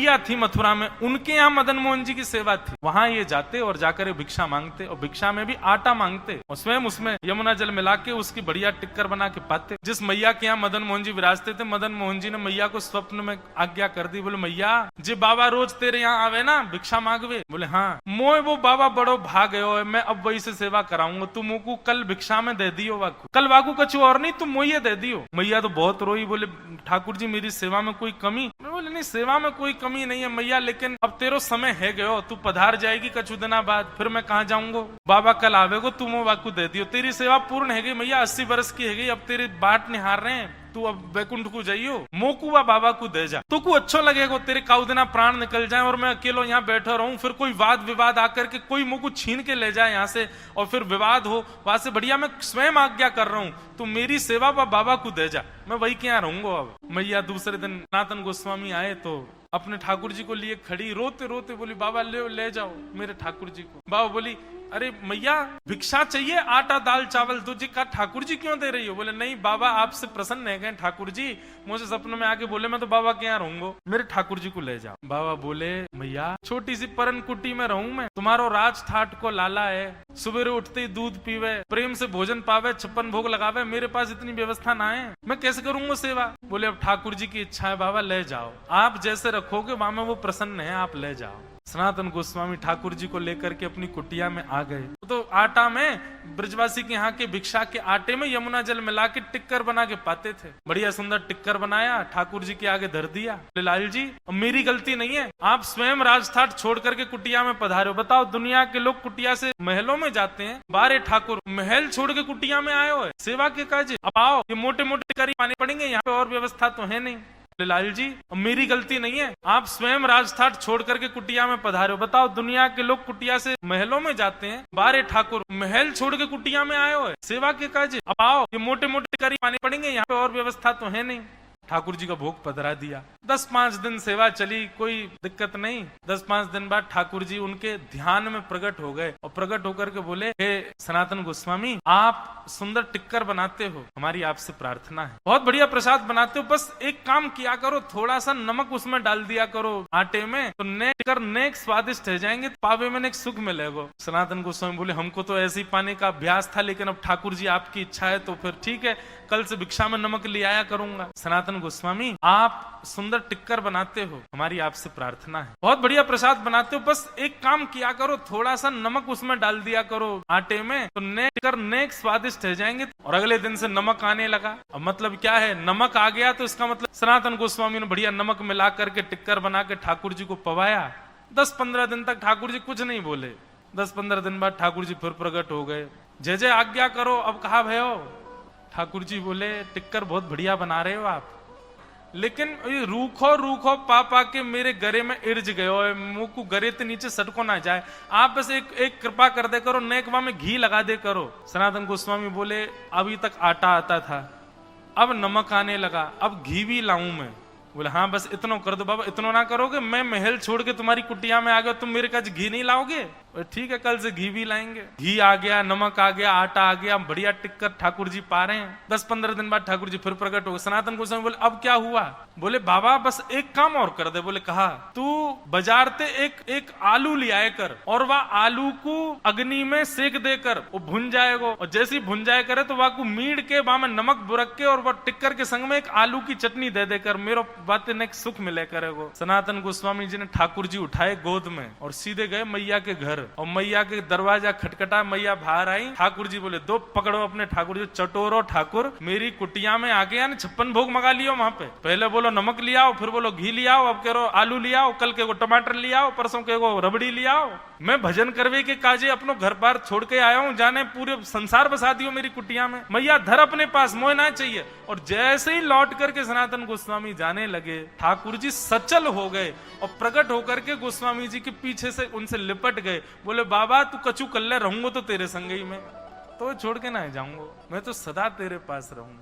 मैया थी मथुरा में, उनके यहाँ मदन मोहन जी की सेवा थी। वहां ये जाते और जाकर भिक्षा मांगते, और भिक्षा में भी आटा मांगते और स्वयं उसमें यमुना जल मिला के उसकी बढ़िया टिक्कर बना के पाते। जिस मैया के यहाँ मदन मोहन जी विराजते थे, मदन मोहन जी ने मैया को स्वप्न में आज्ञा कर दी, बोले मैया जी बाबा रोज तेरे यहाँ आवे ना भिक्षा मांगवे? बोले हाँ। मोए वो बाबा बड़ो भाग गयो है, मैं अब वही से सेवा कराऊंगा, तुम को कल भिक्षा में दे दियो वाकू, कल वाकू कछु और नहीं तुम मोये दे दियो। मैया तो बहुत रोई, बोले ठाकुर जी मेरी सेवा में कोई कमी? बोले नहीं सेवा में कोई कमी नहीं है मैया, लेकिन अब तेरो समय है गयो, तू पधार जाएगी कछु दिना बाद, फिर मैं कहाँ जाऊंगा? बाबा कल आवेगो, तुम वाकू दे दियो, तेरी सेवा पूर्ण है गई मैया, 80 वर्ष की है गई, अब तेरी बाट निहार रहे हैं, तू अब वैकुंठ को जाइयो, मोकुआ बाबा को दे जा, तू को अच्छो लगेगा, तेरे काउ दिना प्राण निकल जाए और मैं अकेलो यहाँ बैठा रहूं, फिर कोई वाद विवाद आकर के कोई मुझको छीन के ले जाए यहाँ से और फिर विवाद हो, वहां से बढ़िया मैं स्वयं आज्ञा कर रहा हूं, तू मेरी सेवा बाबा को दे जा, मैं वही के यहाँ रहूंगा। अब मैया दूसरे दिन सनातन गोस्वामी आए तो अपने ठाकुर जी को लिए खड़ी, रोते रोते बोली बाबा ले जाओ मेरे ठाकुर जी को। बाबा बोली अरे मैया भिक्षा चाहिए, आटा दाल चावल तुझे का ठाकुर जी क्यों दे रही हो? बोले नहीं बाबा आपसे प्रसन्न है गए ठाकुर जी, मुझे सपनों में आके बोले मैं तो बाबा के यहाँ रहूंगा, मेरे ठाकुर जी को ले जाओ। बाबा बोले मैया छोटी सी परन कुटी में रहूं मैं, तुम्हारो राज ठाट को लाला है, सुबह उठते ही दूध पीवे, प्रेम से भोजन पावे, 56 भोग लगावे, मेरे पास इतनी व्यवस्था ना है, मैं कैसे करूंगा सेवा? बोले अब ठाकुर जी की इच्छा है बाबा ले जाओ, आप जैसे रखोगे वहां में वो प्रसन्न है, आप ले जाओ। सनातन गोस्वामी ठाकुर जी को लेकर के अपनी कुटिया में आ गए तो आटा में ब्रजवासी के यहाँ के भिक्षा के आटे में यमुना जल मिला के टिक्कर बना के पाते थे, बढ़िया सुंदर टिक्कर बनाया, ठाकुर जी के आगे धर दिया। लाल जी मेरी गलती नहीं है, आप स्वयं राजठाट छोड़ करके कुटिया में पधारे हो, बताओ दुनिया के लोग कुटिया से महलों में जाते हैं, बारे ठाकुर महल छोड़ के कुटिया में आए हो सेवा के काज, अब आओ ये मोटे मोटे टिक्कर पाने पड़ेंगे, यहाँ पे और व्यवस्था तो है नहीं। लाल जी मेरी गलती नहीं है, आप स्वयं राजठाट छोड़ करके कुटिया में पधारे हो, बताओ दुनिया के लोग कुटिया से महलों में जाते हैं, बारे ठाकुर महल छोड़ के कुटिया में आए हो सेवा के काज, अब आओ ये मोटे मोटे टिक्कर पाने पड़ेंगे, यहाँ पे और व्यवस्था तो है नहीं। ठाकुर जी का भोग पधरा दिया। 10-5 दिन सेवा चली, कोई दिक्कत नहीं। 10-5 दिन बाद ठाकुर जी उनके ध्यान में प्रकट हो गए और प्रकट होकर के बोले हे सनातन गोस्वामी आप सुंदर टिक्कर बनाते हो, हमारी आपसे प्रार्थना है, बहुत बढ़िया प्रसाद बनाते हो, बस एक काम किया करो, थोड़ा सा नमक उसमें डाल दिया करो आटे में, तो टिक्कर नेक स्वादिष्ट हो जाएंगे, पावे में एक सुख मिलेगा। सनातन गोस्वामी बोले हमको तो ऐसे ही पाने का अभ्यास था, लेकिन अब ठाकुर जी आपकी इच्छा है तो फिर ठीक है, कल से भिक्षा में नमक ले आया करूंगा। सनातन गोस्वामी आप सुंदर टिक्कर बनाते हो, हमारी आपसे प्रार्थना है, बहुत बढ़िया प्रसाद बनाते हो, बस एक काम किया करो, थोड़ा सा नमक उसमें डाल दिया करो आटे में, तो टिक्कर नेक स्वादिष्ट हो जाएंगे। और अगले दिन से नमक आने लगा। अब मतलब क्या है, नमक आ गया तो इसका मतलब सनातन गोस्वामी ने बढ़िया नमक मिला करके टिक्कर बना के ठाकुर जी को पवाया। 10-15 दिन तक ठाकुर जी कुछ नहीं बोले। 10-15 दिन बाद ठाकुर जी फिर प्रकट हो गए, जय जय आज्ञा करो, अब कहा भयो? ठाकुर जी बोले टिक्कर बहुत बढ़िया बना रहे हो आप, लेकिन ये रूखो रूखो पा के मेरे गरे में इर्ज गयो है, मुंह को गरे के नीचे सटको ना जाए, आप बस एक कृपा कर दे करो, नेकवा में घी लगा दे करो। सनातन गोस्वामी बोले अभी तक आटा आता था, अब नमक आने लगा, अब घी भी लाऊं मैं? बोले हाँ बस इतना कर दो बाबा, इतना ना करोगे, मैं महल छोड़ के तुम्हारी कुटिया में आ गया, तुम मेरे पास घी नहीं लाओगे? ठीक है कल से घी भी लाएंगे। घी आ गया, नमक आ गया, आटा आ गया, बढ़िया टिक्कर ठाकुर जी पा रहे हैं। 10-15 दिन बाद ठाकुर जी फिर प्रकट हो गए। सनातन गोस्वामी बोले अब क्या हुआ? बोले बाबा बस एक काम और कर दे। बोले कहा? तू बाजार ते एक आलू ले आए कर और वह आलू को अग्नि में सेक देकर वो भुन जाएगा, और जैसे ही भुन जाए करे तो वह को मीड़ के वहां में नमक बुरक के और वह टिक्कर के संग में एक आलू की चटनी दे देकर मेरो बातें ने सुख मिले करेगो। सनातन गोस्वामी जी ने ठाकुर जी उठाए गोद में और सीधे गए मैया के घर, और मैया के दरवाजा खटखटा, मैया बाहर आई। ठाकुर जी बोले दो पकड़ो अपने ठाकुर जी, चटोरो ठाकुर, मेरी कुटिया में आके यानी 56 भोग मंगा लियो वहां पे, पहले बोलो नमक ले आओ, फिर बोलो घी ले आओ, अब कह रहे आलू ले आओ, कल के टमाटर ले आओ, परसों के रबड़ी ले आओ। मैं भजन करवे के काजे अपनो घर बार छोड़ के आया हूँ, जाने पूरे संसार बसा दियो मेरी कुटिया में, मैया धर अपने पास, मोह ना चाहिए। और जैसे ही लौट करके सनातन गोस्वामी जाने लगे, ठाकुर जी सचल हो गए और प्रकट होकर के गोस्वामी जी के पीछे से उनसे लिपट गए। बोले बाबा तू कछु कल्ले रहूंगा तो तेरे संग ही में, तो छोड़ के ना जाऊंगा, मैं तो सदा तेरे पास रहूंगा।